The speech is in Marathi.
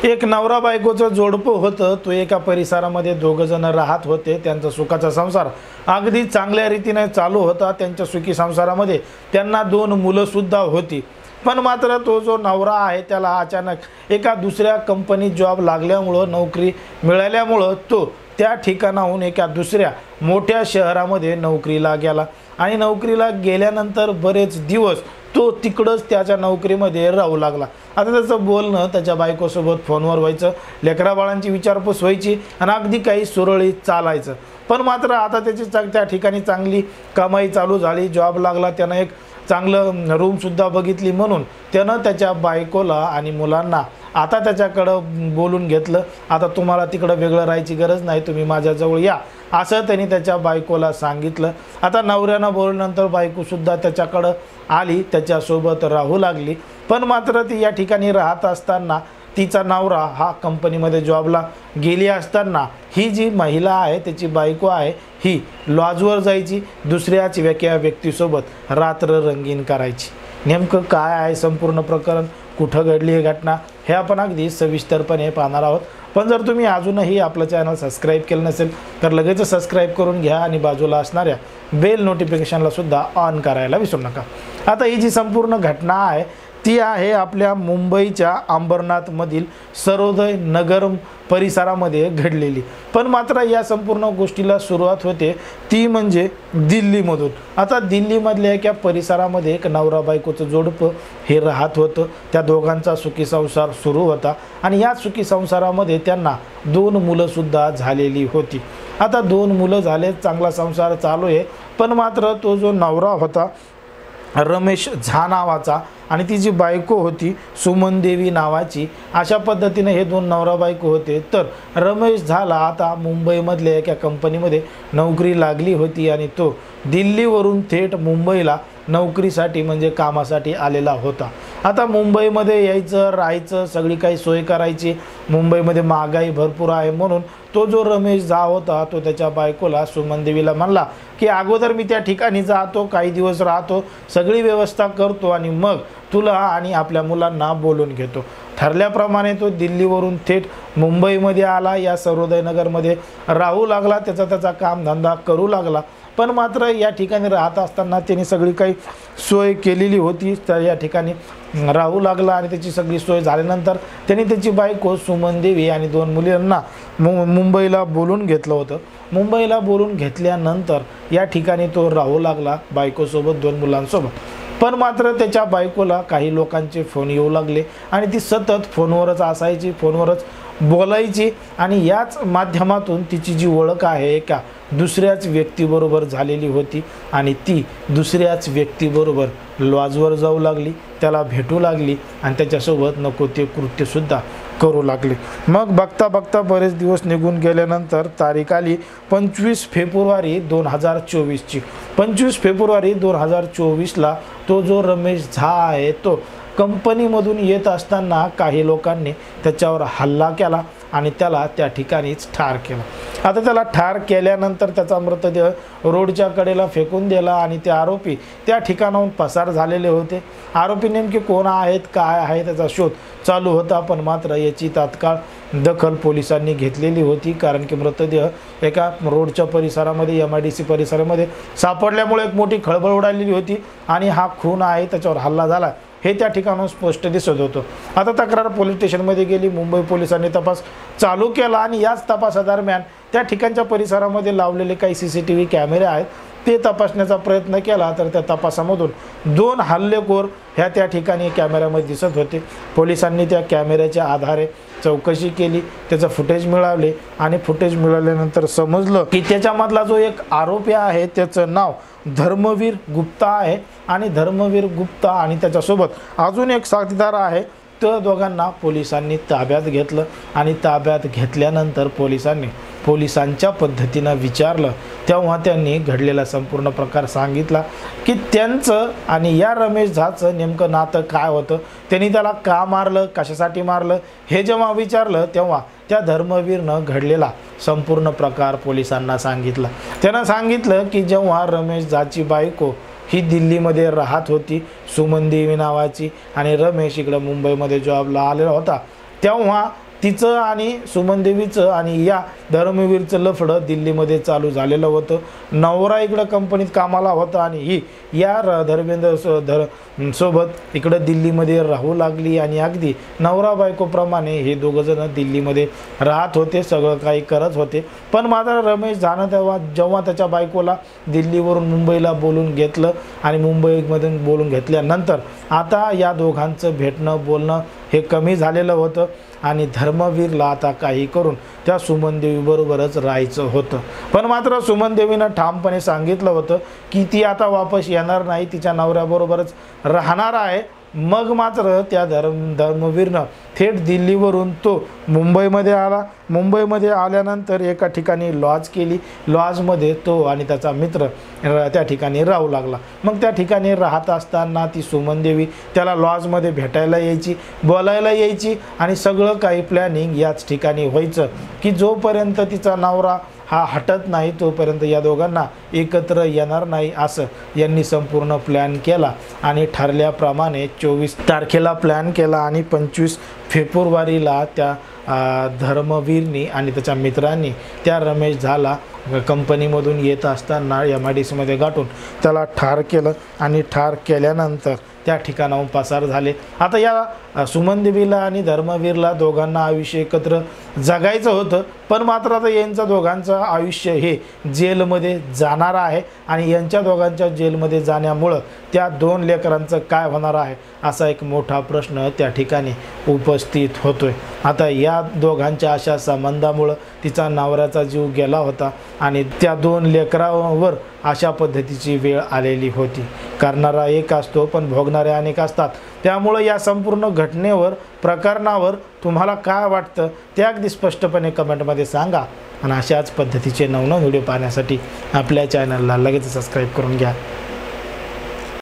एक नवरा बायकोचं जोडपं होतं। तो एका परिसरामध्ये दोघं जण राहत होते। त्यांचा सुखाचा संसार अगदी चांगल्या रीतीने चालू होता। त्यांच्या सुखी संसारामध्ये त्यांना 2 मुलं सुद्धा होती। पण मात्र तो जो नवरा आहे त्याला अचानक एका दुसऱ्या कंपनीत जॉब लागल्यामुळं, नोकरी मिळाल्यामुळं तो त्या ठिकाणाहून एका दुसऱ्या मोठ्या शहरामध्ये नोकरीला गेला आणि नोकरीला गेल्यानंतर बरेच दिवस तो तिकडंच त्याच्या नोकरीमध्ये राहू लागला। आता त्याचं बोलणं त्याच्या बायकोसोबत फोनवर व्हायचं, लेकराबाळांची विचारपूस व्हायची आणि अगदी काही सुरळीत चालायचं। पण मात्र आता त्याची त्या ठिकाणी चांगली कमाई चालू झाली, जॉब लागला, त्यानं एक चांगलं रूमसुद्धा बघितली म्हणून त्यानं त्याच्या बायकोला आणि मुलांना आता त्याच्याकडं बोलून घेतलं। आता तुम्हाला तिकडं वेगळं राहायची गरज नाही, तुम्ही माझ्याजवळ या असं त्यांनी त्याच्या बायकोला सांगितलं। आता नवऱ्यानं बोलल्यानंतर बायकोसुद्धा त्याच्याकडं आली, त्याच्यासोबत राहू लागली। पण मात्र ती या ठिकाणी राहत असताना तिचा नवरा हा कंपनीमध्ये जॉबला गेली असताना ही जी महिला आहे, त्याची बायको आहे, ही लॉजवर जायची, दुसऱ्याच व्यक्तीसोबत रात्र रंगीन करायची। नेमकं काय आहे संपूर्ण प्रकरण, कुठं घडली ही घटना, हे आपण अगदी सविस्तरपणे पाहणार आहोत। पण जर तुम्ही अजूनही आपलं चॅनल सबस्क्राईब केलं नसेल तर लगेच सबस्क्राईब करून घ्या आणि बाजूला असणाऱ्या बेल नोटिफिकेशनला सुद्धा ऑन करायला विसरू नका। आता ही जी संपूर्ण घटना आहे ती आहे आपल्या मुंबईच्या अंबरनाथमधील सरोदय नगर परिसरामध्ये घडलेली। पण मात्र या संपूर्ण गोष्टीला सुरुवात होते ती म्हणजे दिल्लीमधून। आता दिल्लीमधल्या एका परिसरामध्ये एक नवरा बायकोचं जोडपं हे राहत होतं। त्या दोघांचा सुखी संसार सुरू होता आणि या सुखी संसारामध्ये त्यांना 2 मुलंसुद्धा झालेली होती। आता 2 मुलं झाले, चांगला संसार चालू आहे। पण मात्र तो जो नवरा होता रमेश झा नावाचा आणि ती जी बायको होती सुमन देवी नावाची, अशा पद्धतीने हे 2 नवरा बायको होते। तर रमेश झाला आता मुंबईमधल्या एका कंपनीमध्ये नोकरी लागली होती आणि तो दिल्लीवरून थेट मुंबईला नोकरीसाठी म्हणजे कामासाठी आलेला होता। आता मुंबईमध्ये यायचं, राहायचं, सगळी काही सोय करायची। मुंबईमध्ये महागाई भरपूर आहे म्हणून तो जो रमेश झा होता तो त्याच्या बायकोला सुमन देवीला म्हणला की अगोदर मी त्या ठिकाणी जातो, काही दिवस राहतो, सगळी व्यवस्था करतो आणि मग तुला आणि आपल्या मुलांना बोलून घेतो। ठरल्याप्रमाणे तो दिल्लीवरून थेट मुंबईमध्ये आला, या सरोदय नगरमध्ये राहू लागला, त्याचा कामधंदा करू लागला। पण मात्र या ठिकाणी राहत असताना त्यांनी सगळी काही सोय केलेली होती, तर या ठिकाणी राहू लागला आणि त्याची सगळी सोय झाल्यानंतर त्यांनी त्याची बायको सुमन देवी आणि 2 मुलींना मुंबईला बोलून घेतलं होतं। मुंबईला बोलून घेतल्यानंतर या ठिकाणी तो राहू लागला बायकोसोबत, 2 मुलांसोबत। पण मात्र त्याच्या बायकोला काही लोकांचे फोन येऊ लागले आणि ती सतत फोनवरच असायची, फोनवरच बोलायची आणि याच माध्यमातून तिची जी ओळख आहे एका दुसऱ्याच व्यक्तीबरोबर झालेली होती आणि ती दुसऱ्याच व्यक्तीबरोबर लॉजवर जाऊ लागली, त्याला भेटू लागली आणि त्याच्यासोबत नको ते कृत्यसुद्धा करू लागले। मग बघता बघता बरेच दिवस निघून गेल्यानंतर तारीख आली 25 फेब्रुवारी 2024ची। 25 फेब्रुवारी 2024ला तो जो रमेश झा आहे तो कंपनीमधून येत असताना काही लोकांनी त्याच्यावर हल्ला केला आणि त्याला त्या ठिकाणीच ठार केलं। आता त्याला ठार केल्यानंतर त्याचा मृतदेह रोडच्या कडेला फेकून दिला आणि ते आरोपी त्या ठिकाणाहून पसार झालेले होते। आरोपी नेमके कोण आहेत, काय आहे, त्याचा शोध चालू होता। पण मात्र याची तात्काळ दखल पोलिसांनी घेतलेली होती, कारण की मृतदेह एका रोडच्या परिसरामध्ये MIDC परिसरामध्ये सापडल्यामुळे एक मोठी खळबळ उडालेली होती आणि हा खून आहे, त्याच्यावर हल्ला झाला हे त्या ठिकाणाहून स्पष्ट दिसत होतं। आता तक्रार पोलीस स्टेशनमध्ये गेली, मुंबई पोलिसांनी तपास चालू केला आणि याच तपासादरम्यान त्या ठिकाणच्या परिसरामध्ये लावलेले काही CCTV कॅमेरे आहेत ते तपासण्याचा प्रयत्न केला, तर त्या तपासामधून 2 हल्लेखोर ह्या त्या ठिकाणी कॅमेऱ्यामध्ये दिसत होते। पोलिसांनी त्या कॅमेऱ्याच्या आधारे चौकशी केली, त्याचं फुटेज मिळवले आणि फुटेज मिळाल्यानंतर समजलं की त्याच्यामधला जो एक आरोपी आहे त्याचं नाव धर्मवीर गुप्ता आहे आणि धर्मवीर गुप्ता आणि त्याच्यासोबत अजून एक साथीदार आहे। त्या दोघांना पोलिसांनी ताब्यात घेतलं आणि ताब्यात घेतल्यानंतर पोलिसांच्या पद्धतीनं विचारलं, तेव्हा त्यांनी घडलेला संपूर्ण प्रकार सांगितला की त्यांचं आणि या रमेश झाचं नेमकं नातं काय होतं, त्यांनी त्याला का मारलं, कशासाठी मारलं हे जेव्हा विचारलं तेव्हा त्या धर्मवीरनं घडलेला संपूर्ण प्रकार पोलिसांना सांगितला। त्यानं सांगितलं की जेव्हा रमेश झाची बायको ही दिल्लीमध्ये राहत होती, सुमन देवी नावाची, आणि रमेश इकडं मुंबईमध्ये जॉबला आलेला होता। तेव्हा तिचं आणि सुमन देवीचं आणि या धर्मवीरचं लफडं दिल्लीमध्ये चालू झालेलं होतं। नवरा इकडं कंपनीत कामाला होता आणि ही या धर्मेंद्र सोबत इकडं दिल्लीमध्ये राहू लागली आणि अगदी नवरा बायकोप्रमाणे हे दोघंजण दिल्लीमध्ये राहत होते, सगळं काही करत होते। पण मात्र रमेश जेव्हा त्याच्या बायकोला दिल्लीवरून मुंबईला बोलून घेतलं आणि मुंबईमधून बोलून घेतल्यानंतर आता या दोघांचं भेटणं बोलणं हे कमी झालेलं होतं आणि धर्मवीरला आता काही करून त्या सुमन देवीबरोबरच राहायचं होतं। पण मात्र सुमन देवीनं ठामपणे सांगितलं होतं की ती आता वापस येणार नाही, तिच्या नवऱ्याबरोबरच राहणार आहे। मग मात्र त्या धर्मवीरनं थेट दिल्लीवरून तो मुंबईमध्ये आला। मुंबईमध्ये आल्यानंतर एका ठिकाणी लॉज केली, लॉजमध्ये तो आणि त्याचा मित्र त्या ठिकाणी राहू लागला। मग त्या ठिकाणी राहत असताना ती सुमन देवी त्याला लॉजमध्ये भेटायला यायची, बोलायला यायची आणि सगळं काही प्लॅनिंग याच ठिकाणी व्हायचं की जोपर्यंत तिचा नवरा हा हटत नाही तोपर्यंत या दोघांना एकत्र येणार नाही, असं यांनी संपूर्ण प्लॅन केला। आणि ठरल्याप्रमाणे 24 तारखेला प्लॅन केला आणि 25 फेब्रुवारीला त्या धर्मवीरनी आणि त्याच्या मित्रांनी त्या रमेश झाला कंपनीमधून येत असताना MIDCमध्ये गाठून त्याला ठार केलं आणि ठार केल्यानंतर त्या ठिकाणाहून पसार झाले। आता या सुमन देवीला आणि धर्मवीरला दोघांना आयुष्य एकत्र जगायचं होतं, पण मात्र आता यांचं दोघांचं आयुष्य हे जेलमध्ये जाणार आहे आणि यांच्या दोघांच्या जेलमध्ये जाण्यामुळं त्या 2 लेकरांचं काय होणार आहे असा एक मोठा प्रश्न त्या ठिकाणी उपस्थित होतोय। आता या दोघांच्या अशा संबंधामुळं तिचा नवऱ्याचा जीव गेला होता आणि त्या 2 लेकरांवर अशा पद्धतीची वेळ आलेली होती। करणारा एक असतो पण भोगणारे अनेक असतात। त्यामुळं या संपूर्ण घटनेवर प्रकरणावर तुम्हाला काय वाटतं ते अगदी स्पष्टपणे कमेंटमध्ये सांगा आणि अशाच पद्धतीचे नवनवीन व्हिडिओ पाहण्यासाठी आपल्या चॅनलला लगेच सबस्क्राईब करून घ्या।